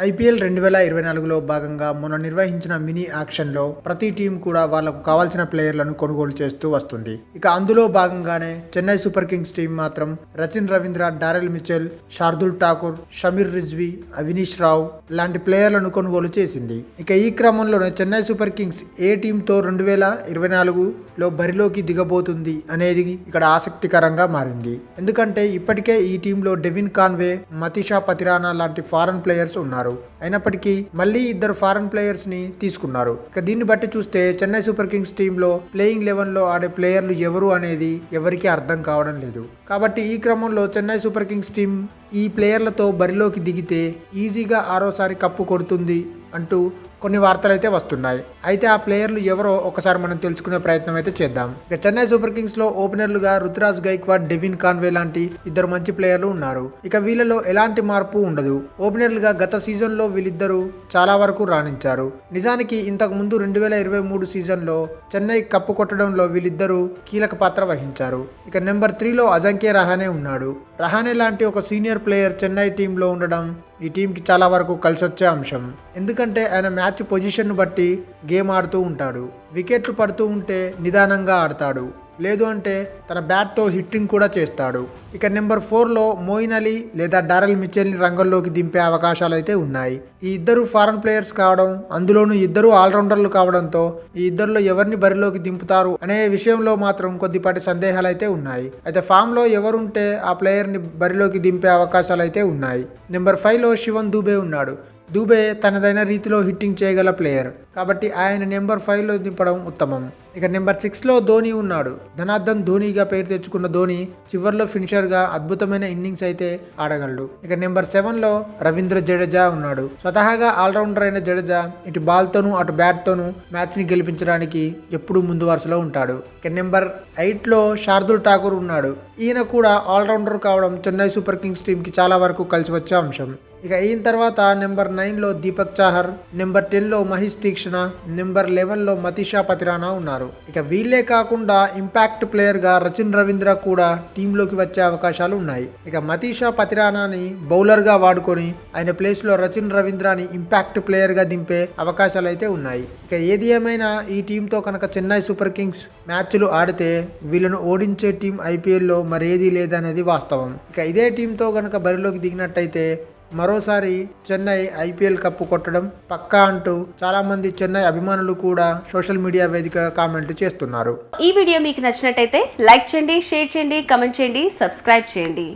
IPL 2024లో భాగంగా మొన్న నిర్వహించిన మినీ యాక్షన్లో ప్రతి టీం కూడా వాళ్లకు కావాల్సిన ప్లేయర్లను కొనుగోలు చేస్తూ వస్తుంది. ఇక అందులో భాగంగానే చెన్నై సూపర్ కింగ్స్ టీం మాత్రం Rachin Ravindra, Daryl Mitchell, Shardul Thakur, Shameer Rizvi, Avenis రావు లాంటి ప్లేయర్లను కొనుగోలు చేసింది. ఇక ఈ క్రమంలోనే చెన్నై సూపర్ కింగ్స్ ఏ టీంతో 2024లో బరిలోకి దిగబోతుంది అనేది ఇక్కడ ఆసక్తికరంగా మారింది. ఎందుకంటే ఇప్పటికే ఈ టీంలో డెవిన్ కాన్వే, మతీషా పతిరానా లాంటి ఫారెన్ ప్లేయర్స్ ఉన్నారు. అయినప్పటికీ మళ్ళీ ఇద్దరు ఫారెన్ ప్లేయర్స్ ని తీసుకున్నారు. ఇక దీన్ని బట్టి చూస్తే చెన్నై సూపర్ కింగ్స్ టీంలో ప్లేయింగ్ 11లో ఆడే ప్లేయర్లు ఎవరు అనేది ఎవరికీ అర్థం కావడం లేదు. కాబట్టి ఈ క్రమంలో చెన్నై సూపర్ కింగ్స్ టీం ఈ ప్లేయర్లతో బరిలోకి దిగితే ఈజీగా ఆరోసారి కప్పు కొడుతుంది అంటూ కొన్ని వార్తలు అయితే వస్తున్నాయి. అయితే ఆ ప్లేయర్లు ఎవరో ఒకసారి మనం తెలుసుకునే ప్రయత్నం అయితే చేద్దాం. ఇక చెన్నై సూపర్ కింగ్స్ లో ఓపెనర్లుగా రుతురాజ్ గైక్వాడ్, డెవిన్ కాన్వే లాంటి ఇద్దరు మంచి ప్లేయర్లు ఉన్నారు. ఇక వీళ్ళలో ఎలాంటి మార్పు ఉండదు. ఓపెనర్లుగా గత సీజన్ లో వీళ్ళిద్దరూ చాలా వరకు రాణించారు. నిజానికి ఇంతకు ముందు 2023 సీజన్ లో చెన్నై కప్పు కొట్టడంలో వీళ్ళిద్దరూ కీలక పాత్ర వహించారు. ఇక నెంబర్ 3లో అజింక్య రహానే ఉన్నాడు. రహానే లాంటి ఒక సీనియర్ ప్లేయర్ చెన్నై టీంలో ఉండడం ఈ టీంకి చాలా వరకు కలిసొచ్చే అంశం. ఎందుకంటే ఆయన మ్యాచ్ పొజిషన్ను బట్టి గేమ్ ఆడుతూ ఉంటాడు. వికెట్లు పడుతూ ఉంటే నిదానంగా ఆడతాడు, లేదు అంటే తన బ్యాట్తో హిట్టింగ్ కూడా చేస్తాడు. ఇక నెంబర్ 4లో మోయిన్ అలీ లేదా డారెల్ మిచెల్ని రంగంలోకి దింపే అవకాశాలు అయితే ఉన్నాయి. ఈ ఇద్దరు ఫారెన్ ప్లేయర్స్ కావడం, అందులోనూ ఇద్దరు ఆల్రౌండర్లు కావడంతో ఈ ఇద్దరిలో ఎవరిని బరిలోకి దింపుతారు అనే విషయంలో మాత్రం కొద్దిపాటి సందేహాలు అయితే ఉన్నాయి. అయితే ఫామ్లో ఎవరుంటే ఆ ప్లేయర్ని బరిలోకి దింపే అవకాశాలు అయితే ఉన్నాయి. నెంబర్ 5లో శివన్ దూబే ఉన్నాడు. దూబే తనదైన రీతిలో హిట్టింగ్ చేయగల ప్లేయర్ కాబట్టి ఆయన నెంబర్ 5లో దింపడం ఉత్తమం. ఇక నెంబర్ 6లో ధోని ఉన్నాడు. ధనార్దన్ ధోనిగా పేరు తెచ్చుకున్న ధోని చివర్లో ఫినిషర్గా అద్భుతమైన ఇన్నింగ్స్ అయితే ఆడగలడు. ఇక నెంబర్ 7లో రవీంద్ర జడేజా ఉన్నాడు. స్వతహాగా ఆల్రౌండర్ అయిన జడేజా ఇటు బాల్తోనూ అటు బ్యాట్తోనూ మ్యాచ్ని గెలిపించడానికి ఎప్పుడూ ముందు వరుసలో ఉంటాడు. ఇక నెంబర్ 8లో శార్దుల్ ఠాకూర్ ఉన్నాడు. ఈయన కూడా ఆల్రౌండర్ కావడం చెన్నై సూపర్ కింగ్స్ టీంకి చాలా వరకు కలిసి వచ్చే అంశం. ఇక ఈయన తర్వాత నెంబర్ 9లో దీపక్ చాహర్, నెంబర్ 10లో మహేష్ తీక్షణ, నెంబర్ 11లో మతీషా పతిరానా ఉన్నారు. ఇక వీళ్ళే కాకుండా ఇంపాక్ట్ ప్లేయర్గా రచిన్ రవీంద్ర కూడా టీంలోకి వచ్చే అవకాశాలు ఉన్నాయి. ఇక మతీషా పతిరానాని బౌలర్గా వాడుకొని ఆయన ప్లేస్లో రచిన్ రవీంద్రని ఇంపాక్ట్ ప్లేయర్గా దింపే అవకాశాలు అయితే ఉన్నాయి. ఇక ఏది ఏమైనా ఈ టీంతో కనుక చెన్నై సూపర్ కింగ్స్ మ్యాచ్లు ఆడితే వీళ్ళను ఓడించే టీం ఐపీఎల్లో మరేదీ లేదనేది వాస్తవం. ఇక ఇదే టీంతో కనుక బరిలోకి దిగినట్టయితే మరోసారి చెన్నై ఐపీఎల్ కప్పు కొట్టడం పక్కా అంటూ చాలా మంది చెన్నై అభిమానులు కూడా సోషల్ మీడియా వేదికగా కామెంట్లు చేస్తున్నారు. ఈ వీడియో మీకు నచ్చినట్టయితే లైక్ చేయండి, షేర్ చేయండి, కమెంట్ చేయండి, సబ్స్క్రైబ్ చేయండి.